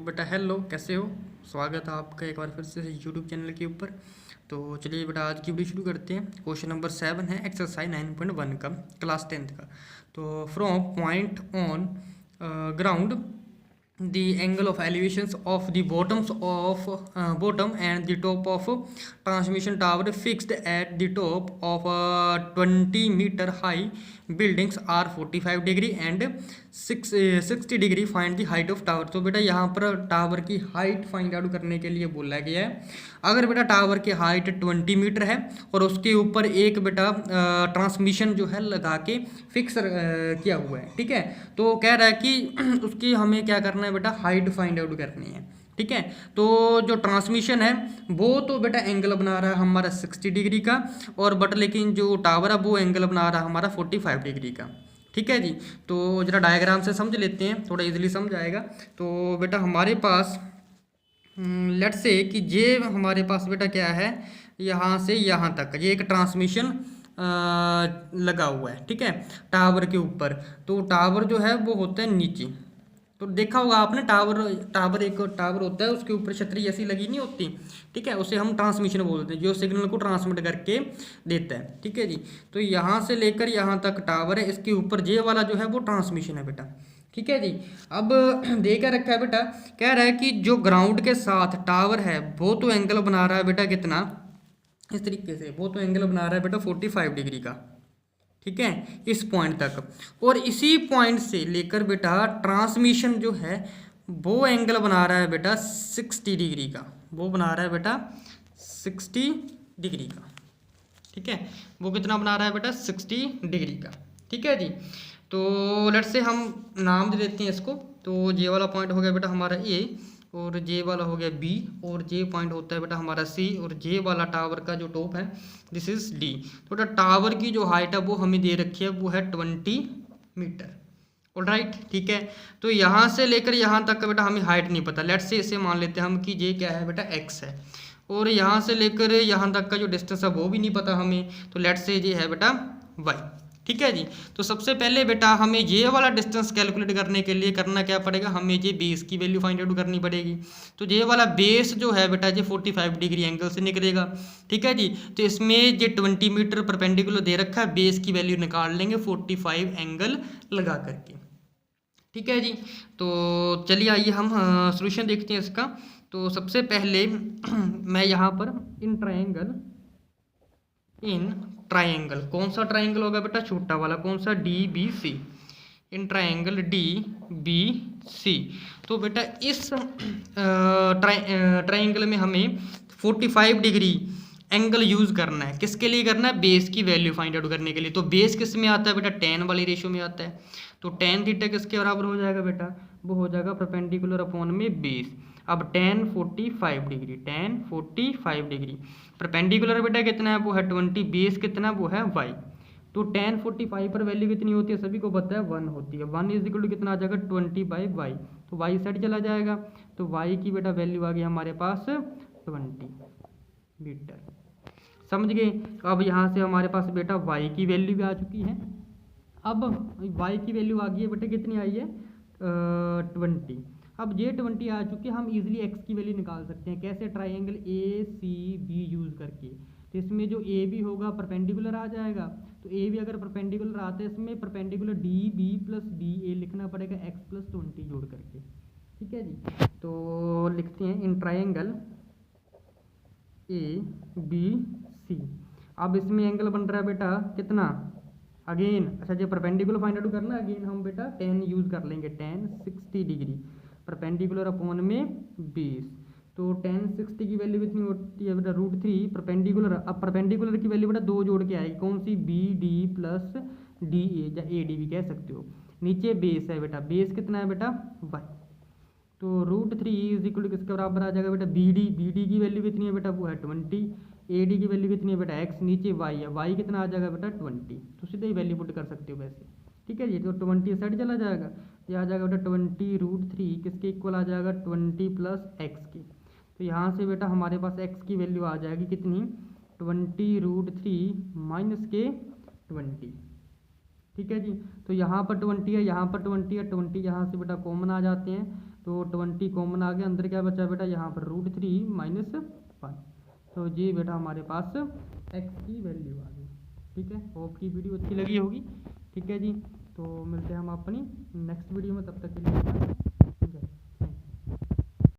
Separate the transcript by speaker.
Speaker 1: बेटा हेलो, कैसे हो। स्वागत है आपका एक बार फिर से यूट्यूब चैनल के ऊपर। तो चलिए बेटा आज की वीडियो शुरू करते हैं। क्वेश्चन नंबर 7 है एक्सरसाइज 9.1 का, क्लास 10th का। तो from point on ground the angle of elevations of the bottom and the top of transmission tower fixed at the top of 20-meter high buildings are 45 degree and 60 degree. Find the height of tower। तो बेटा यहाँ पर tower की height find out करने के लिए बोला गया है। अगर बेटा टावर की हाइट 20 मीटर है और उसके ऊपर एक बेटा ट्रांसमिशन जो है लगा के फिक्स किया हुआ है, ठीक है। तो कह रहा है कि उसकी हमें क्या करना है बेटा, हाइट फाइंड आउट करनी है, ठीक है। तो जो ट्रांसमिशन है वो तो बेटा एंगल बना रहा है हमारा 60 डिग्री का, और बट लेकिन जो टावर है वो एंगल बना रहा है हमारा 45 डिग्री का, ठीक है जी। तो जरा डायग्राम से समझ लेते हैं, थोड़ा इजीली समझ आएगा। तो बेटा हमारे पास लेट्स से कि ये हमारे पास बेटा क्या है, यहाँ से यहाँ तक ये एक ट्रांसमिशन लगा हुआ है, ठीक है, टावर के ऊपर। तो टावर जो है वो होता है नीचे। तो देखा होगा आपने, टावर एक टावर होता है, उसके ऊपर छतरी ऐसी लगी नहीं होती, ठीक है, उसे हम ट्रांसमिशन बोलते हैं, जो सिग्नल को ट्रांसमिट करके देता है, ठीक है जी। तो यहाँ से लेकर यहाँ तक टावर है, इसके ऊपर ये वाला जो है वो ट्रांसमिशन है बेटा, ठीक है जी। अब दे क्या रखा है बेटा, कह रहा है कि जो ग्राउंड के साथ टावर है वो तो एंगल बना रहा है बेटा कितना, इस तरीके से वो तो एंगल बना रहा है बेटा 45 डिग्री का, ठीक है, इस पॉइंट तक। और इसी पॉइंट से लेकर बेटा ट्रांसमिशन जो है वो एंगल बना रहा है बेटा 60 डिग्री का, वो बना रहा है बेटा 60 डिग्री का, ठीक है। वो कितना बना रहा है बेटा 60 डिग्री का, ठीक है जी। तो लेट्स से हम नाम दे देते हैं इसको। तो ये वाला पॉइंट हो गया बेटा हमारा ए, और जे वाला हो गया बी, और जे पॉइंट होता है बेटा हमारा सी, और जे वाला टावर का जो टॉप है दिस इज डी। तो बेटा टावर की जो हाइट है वो हमें दे रखी है, वो है 20 मीटर, ऑलराइट, ठीक है। तो यहाँ से लेकर यहाँ तक का बेटा हमें हाइट नहीं पता, लेट्स से इसे मान लेते हैं हम कि ये क्या है बेटा एक्स है, और यहाँ से लेकर यहाँ तक का जो डिस्टेंस है वो भी नहीं पता हमें, तो लेट्स से ये है बेटा वाई, ठीक है जी। तो सबसे पहले बेटा हमें ये वाला डिस्टेंस कैलकुलेट करने के लिए करना क्या पड़ेगा, हमें ये बेस की वैल्यू फाइंड आउट करनी पड़ेगी। तो ये वाला बेस जो है बेटा ये 45 डिग्री एंगल से निकलेगा, ठीक है जी। तो इसमें ये 20 मीटर परपेंडिकुलर दे रखा है, बेस की वैल्यू निकाल लेंगे 45 एंगल लगा करके, ठीक है जी। तो चलिए आइए हम सॉल्यूशन देखते हैं इसका। तो सबसे पहले मैं यहाँ पर इन ट्रायंगल कौन सा ट्रायंगल होगा बेटा, छोटा वाला, कौन सा, D B C, in triangle D B C. तो बेटा इस ट्रायंगल में हमें 45 डिग्री एंगल यूज करना है, किसके लिए करना है, बेस की वैल्यू फाइंड आउट करने के लिए। तो बेस किस में आता है बेटा, tan वाली रेशियो में आता है। तो tan थीटा किसके बराबर हो जाएगा बेटा, वो हो जाएगा परपेंडिकुलर अपॉन में बेस। अब tan 45 degree, tan 45 degree perpendicular बेटा कितना है, वो है 20, बेस कितना, वो है y। तो tan 45 पर वैल्यू कितनी होती है, सभी को पता है 1 होती है। 1 इज इक्वल टू कितना आ जाएगा 20/y, तो y साइड चला जाएगा, तो y की बेटा वैल्यू आ गई हमारे पास 20 मीटर, समझ गए। अब यहाँ से हमारे पास बेटा y की वैल्यू भी आ चुकी है। अब y की वैल्यू आ गई है बेटा, कितनी आई है 20। अब ये 20 आ चुकी है, हम इजीली x की वैल्यू निकाल सकते हैं, कैसे, triangle A C B use करके। तो इसमें जो ए बी होगा परपेंडिकुलर आ जाएगा, तो ए बी अगर परपेंडिकुलर आता है इसमें perpendicular D B plus D A लिखना पड़ेगा x प्लस 20 जोड़ करके, ठीक है जी। तो लिखते हैं in triangle A B C. अब इसमें एंगल बन रहा है बेटा कितना, अगेन अच्छा जो परपेंडिकुलर फाइंड आउट करना, अगेन हम बेटा tan यूज कर लेंगे, tan 60 डिग्री परपेंडिकुलर अपॉन में बेस। तो tan 60 की वैल्यू कितनी होती है बेटा, √3 परपेंडिकुलर। अब परपेंडिकुलर की वैल्यू बेटा 2 जोड़ के आएगी, कौन सी, B D plus D A, या ए डी भी कह सकते हो। नीचे बेस है बेटा, बेस कितना है बेटा y। तो √3 इज इक्वल टू किसके बराबर आ जाएगा बेटा, बी डी की वैल्यू कितनी है बेटा, वो है 20, ए डी की वैल्यू कितनी है बेटा x, नीचे y है, y कितना आ जाएगा बेटा 20। तो सीधे ही वैल्यू पुट कर सकते हो वैसे, ठीक है जी। तो 20 साइड चला जाएगा, ये आ जाएगा बेटा 20√3 किसके इक्वल आ जाएगा 20 प्लस x की। तो यहाँ से बेटा हमारे पास x की वैल्यू आ जाएगी कितनी, 20√3 माइनस के 20, ठीक है जी। तो यहाँ पर 20 है, यहाँ पर 20 है, 20 यहाँ से बेटा कॉमन आ जाते हैं, तो 20 कॉमन आ गया, अंदर क्या बचा बेटा यहाँ पर √3 - 1। तो ये बेटा हमारे पास x की वैल्यू आ गई। ठीक है, होप की वीडियो अच्छी लगी होगी। ठीक है जी, तो मिलते हैं हम अपनी नेक्स्ट वीडियो में, तब तक के लिए।